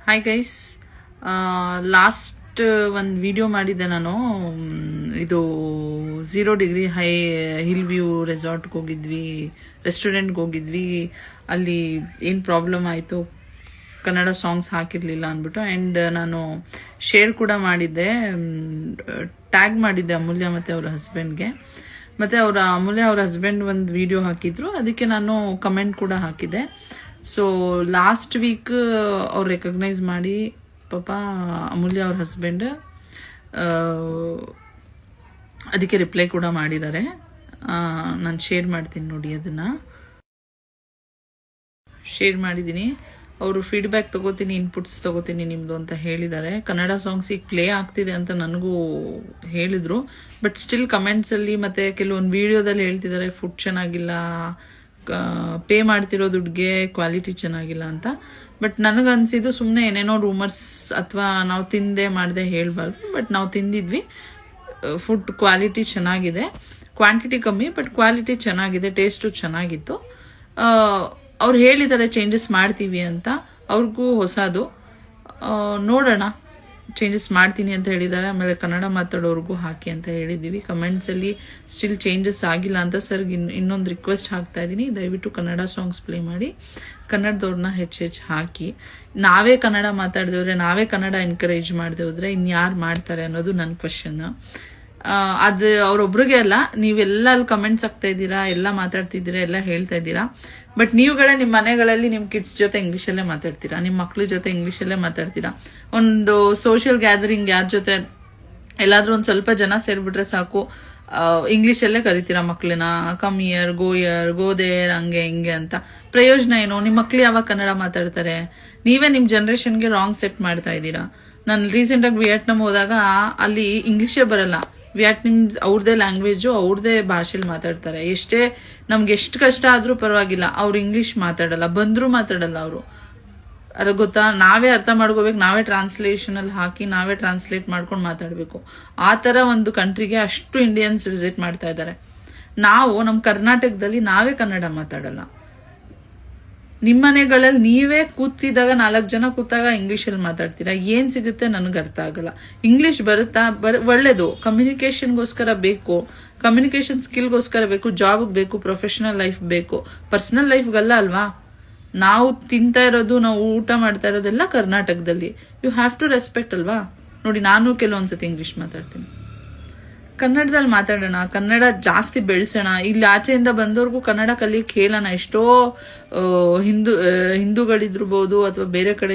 Hi guys, last ಒಂದು video ಮಾಡಿದ್ದೆ ನಾನು. ಇದು 0 ಡಿಗ್ರಿ ಹೈ ಹಿಲ್ ವ್ಯೂ ರೆಸಾರ್ಟ್ಗೆ ಹೋಗಿದ್ವಿ, ರೆಸ್ಟೋರೆಂಟ್ಗೆ ಹೋಗಿದ್ವಿ. ಅಲ್ಲಿ ಏನು ಪ್ರಾಬ್ಲಮ್ ಆಯಿತು, ಕನ್ನಡ ಸಾಂಗ್ಸ್ ಹಾಕಿರಲಿಲ್ಲ ಅಂದ್ಬಿಟ್ಟು. ಆ್ಯಂಡ್ ನಾನು ಶೇರ್ ಕೂಡ ಮಾಡಿದ್ದೆ, ಟ್ಯಾಗ್ ಮಾಡಿದ್ದೆ ಅಮೂಲ್ಯ ಮತ್ತು ಅವ್ರ ಹಸ್ಬೆಂಡ್ಗೆ. ಮತ್ತು ಅಮೂಲ್ಯ ಅವ್ರ ಹಸ್ಬೆಂಡ್ ಒಂದು ವಿಡಿಯೋ ಹಾಕಿದ್ರು, ಅದಕ್ಕೆ ನಾನು ಕಮೆಂಟ್ ಕೂಡ ಹಾಕಿದ್ದೆ. ಸೊ ಲಾಸ್ಟ್ ವೀಕ್ ಅವ್ರು ರೆಕಗ್ನೈಸ್ ಮಾಡಿ ಪಾಪ ಅಮೂಲ್ಯ ಅವ್ರ ಹಸ್ಬೆಂಡ್ ಅದಕ್ಕೆ ರಿಪ್ಲೈ ಕೂಡ ಮಾಡಿದ್ದಾರೆ. ನಾನು ಶೇರ್ ಮಾಡ್ತೀನಿ ನೋಡಿ, ಅದನ್ನು ಶೇರ್ ಮಾಡಿದ್ದೀನಿ. ಅವರು ಫೀಡ್ಬ್ಯಾಕ್ ತಗೋತೀನಿ, ಇನ್ಪುಟ್ಸ್ ತಗೋತೀನಿ ನಿಮ್ಮದು ಅಂತ ಹೇಳಿದ್ದಾರೆ. ಕನ್ನಡ ಸಾಂಗ್ಸ್ ಈಗ ಪ್ಲೇ ಆಗ್ತಿದೆ ಅಂತ ನನಗೂ ಹೇಳಿದರು. ಬಟ್ ಸ್ಟಿಲ್ ಕಮೆಂಟ್ಸಲ್ಲಿ ಮತ್ತು ಕೆಲವೊಂದು ವಿಡಿಯೋದಲ್ಲಿ ಹೇಳ್ತಿದ್ದಾರೆ ಫುಡ್ ಚೆನ್ನಾಗಿಲ್ಲ, ಪೇ ಮಾಡ್ತಿರೋ ದುಡ್ಡಿಗೆ ಕ್ವಾಲಿಟಿ ಚೆನ್ನಾಗಿಲ್ಲ ಅಂತ. ಬಟ್ ನನಗನ್ಸಿದ್ದು ಸುಮ್ಮನೆ ಏನೇನೋ ರೂಮರ್ಸ್ ಅಥವಾ ನಾವು ತಿಂದೆ ಮಾಡಿದೆ ಹೇಳಬಾರ್ದು. ಬಟ್ ನಾವು ತಿಂದಿದ್ವಿ, ಫುಡ್ ಕ್ವಾಲಿಟಿ ಚೆನ್ನಾಗಿದೆ, ಕ್ವಾಂಟಿಟಿ ಕಮ್ಮಿ ಬಟ್ ಕ್ವಾಲಿಟಿ ಚೆನ್ನಾಗಿದೆ, ಟೇಸ್ಟು ಚೆನ್ನಾಗಿತ್ತು. ಅವ್ರು ಹೇಳಿದ್ದಾರೆ ಚೇಂಜಸ್ ಮಾಡ್ತೀವಿ ಅಂತ, ಅವ್ರಿಗೂ ಹೊಸದು, ನೋಡೋಣ. ಚೇಂಜಸ್ ಮಾಡ್ತೀನಿ ಅಂತ ಹೇಳಿದ್ದಾರೆ. ಆಮೇಲೆ ಕನ್ನಡ ಮಾತಾಡೋರ್ಗೂ ಹಾಕಿ ಅಂತ ಹೇಳಿದ್ದೀವಿ. ಕಮೆಂಟ್ಸಲ್ಲಿ ಸ್ಟಿಲ್ ಚೇಂಜಸ್ ಆಗಿಲ್ಲ ಅಂತ ಸರ್ಗೆ ಇನ್ನೊಂದು ರಿಕ್ವೆಸ್ಟ್ ಹಾಕ್ತಾ ಇದ್ದೀನಿ, ದಯವಿಟ್ಟು ಕನ್ನಡ ಸಾಂಗ್ಸ್ ಪ್ಲೇ ಮಾಡಿ, ಕನ್ನಡದವ್ರನ್ನ ಹೆಚ್ಚು ಹಾಕಿ. ನಾವೇ ಕನ್ನಡ ಮಾತಾಡಿದವ್ರೆ, ನಾವೇ ಕನ್ನಡ ಎನ್ಕರೇಜ್ ಮಾಡದೆ ಹೋದ್ರೆ ಇನ್ಯಾರು ಮಾಡ್ತಾರೆ ಅನ್ನೋದು ನನ್ನ ಕ್ವಶನ್. ಅದು ಅವರೊಬ್ರಿಗೆ ಅಲ್ಲ, ನೀವೆಲ್ಲ ಅಲ್ಲಿ ಕಮೆಂಟ್ಸ್ ಆಗ್ತಾ ಇದ್ದೀರಾ, ಎಲ್ಲ ಮಾತಾಡ್ತಿದ್ದೀರಾ, ಎಲ್ಲ ಹೇಳ್ತಾ ಇದ್ದೀರಾ. ಬಟ್ ನೀವುಗಳೇ ನಿಮ್ಮ ಮನೆಗಳಲ್ಲಿ ನಿಮ್ಮ ಕಿಡ್ಸ್ ಜೊತೆ ಇಂಗ್ಲೀಷಲ್ಲೇ ಮಾತಾಡ್ತೀರಾ, ನಿಮ್ಮ ಮಕ್ಳ ಜೊತೆ ಇಂಗ್ಲೀಷಲ್ಲೇ ಮಾತಾಡ್ತೀರಾ. ಒಂದು ಸೋಷಿಯಲ್ ಗ್ಯಾದರಿಂಗ್ ಯಾರ ಜೊತೆ ಎಲ್ಲಾದ್ರೂ ಒಂದು ಸ್ವಲ್ಪ ಜನ ಸೇರ್ಬಿಟ್ರೆ ಸಾಕು, ಇಂಗ್ಲೀಷಲ್ಲೇ ಕರಿತೀರಾ ಮಕ್ಳನ್ನ. Come here, go here, go there, ಹಂಗೆ ಹಿಂಗೆ ಅಂತ. ಪ್ರಯೋಜನ ಏನು? ನಿಮ್ಮ ಮಕ್ಳು ಯಾವಾಗ ಕನ್ನಡ ಮಾತಾಡ್ತಾರೆ? ನೀವೇ ನಿಮ್ಮ ಜನ್ರೇಷನ್ಗೆ ರಾಂಗ್ ಸೆಟ್ ಮಾಡ್ತಾ ಇದ್ದೀರಾ. ನಾನು ರೀಸೆಂಟಾಗಿ ವಿಯೆಟ್ನಾಂ ಹೋದಾಗ ಅಲ್ಲಿ ಇಂಗ್ಲೀಷೇ ಬರಲ್ಲ. ವಿಯೆಟ್ನಾಮ್ಸ್ ಅವ್ರದೇ ಲ್ಯಾಂಗ್ವೇಜು, ಅವ್ರದೇ ಭಾಷೆಲಿ ಮಾತಾಡ್ತಾರೆ. ನಮ್ಗೆ ಎಷ್ಟು ಕಷ್ಟ ಆದ್ರೂ ಪರವಾಗಿಲ್ಲ, ಅವ್ರು ಇಂಗ್ಲೀಷ್ ಮಾತಾಡಲ್ಲ, ಬಂದರೂ ಮಾತಾಡಲ್ಲ ಅವರು. ಅದು ಗೊತ್ತಾ? ನಾವೇ ಅರ್ಥ ಮಾಡ್ಕೋಬೇಕು, ನಾವೇ ಟ್ರಾನ್ಸ್ಲೇಷನಲ್ಲಿ ಹಾಕಿ ನಾವೇ ಟ್ರಾನ್ಸ್ಲೇಟ್ ಮಾಡ್ಕೊಂಡು ಮಾತಾಡಬೇಕು. ಆ ಥರ ಒಂದು ಕಂಟ್ರಿಗೆ ಅಷ್ಟು ಇಂಡಿಯನ್ಸ್ ವಿಸಿಟ್ ಮಾಡ್ತಾ ಇದ್ದಾರೆ. ನಾವು ನಮ್ಮ ಕರ್ನಾಟಕದಲ್ಲಿ ನಾವೇ ಕನ್ನಡ ಮಾತಾಡಲ್ಲ. ನಿಮ್ಮ ಮನೆಗಳಲ್ಲಿ ನೀವೇ ಕೂತಿದ್ದಾಗ 4 ಜನ ಕೂತಾಗ ಇಂಗ್ಲೀಷಲ್ಲಿ ಮಾತಾಡ್ತೀರಾ. ಏನು ಸಿಗುತ್ತೆ ನನಗೆ ಅರ್ಥ ಆಗಲ್ಲ. ಇಂಗ್ಲೀಷ್ ಬರುತ್ತಾ? ಒಳ್ಳೇದು, ಕಮ್ಯುನಿಕೇಷನ್ಗೋಸ್ಕರ ಬೇಕು, ಕಮ್ಯುನಿಕೇಷನ್ ಸ್ಕಿಲ್ಗೋಸ್ಕರ ಬೇಕು, ಜಾಬ್ಗೆ ಬೇಕು, ಪ್ರೊಫೆಷನಲ್ ಲೈಫ್ ಬೇಕು, ಪರ್ಸನಲ್ ಲೈಫ್ಗಲ್ಲ ಅಲ್ವಾ. ನಾವು ತಿಂತಾ ಇರೋದು, ನಾವು ಊಟ ಮಾಡ್ತಾ ಇರೋದೆಲ್ಲ ಕರ್ನಾಟಕದಲ್ಲಿ. ಯು ಹ್ಯಾವ್ ಟು ರೆಸ್ಪೆಕ್ಟ್ ಅಲ್ವಾ. ನೋಡಿ, ನಾನು ಕೆಲವೊಂದ್ಸತಿ ಇಂಗ್ಲೀಷ್ ಮಾತಾಡ್ತೀನಿ. ಕನ್ನಡದಲ್ಲಿ ಮಾತಾಡೋಣ, ಕನ್ನಡ ಜಾಸ್ತಿ ಬೆಳೆಸೋಣ. ಇಲ್ಲಿ ಆಚೆಯಿಂದ ಬಂದವ್ರಿಗೂ ಕನ್ನಡ ಕಲಿಯಕ್ಕೆ ಹೇಳೋಣ. ಎಷ್ಟೋ ಹಿಂದೂಗಳಿದ್ರಬಹುದು ಅಥವಾ ಬೇರೆ ಕಡೆ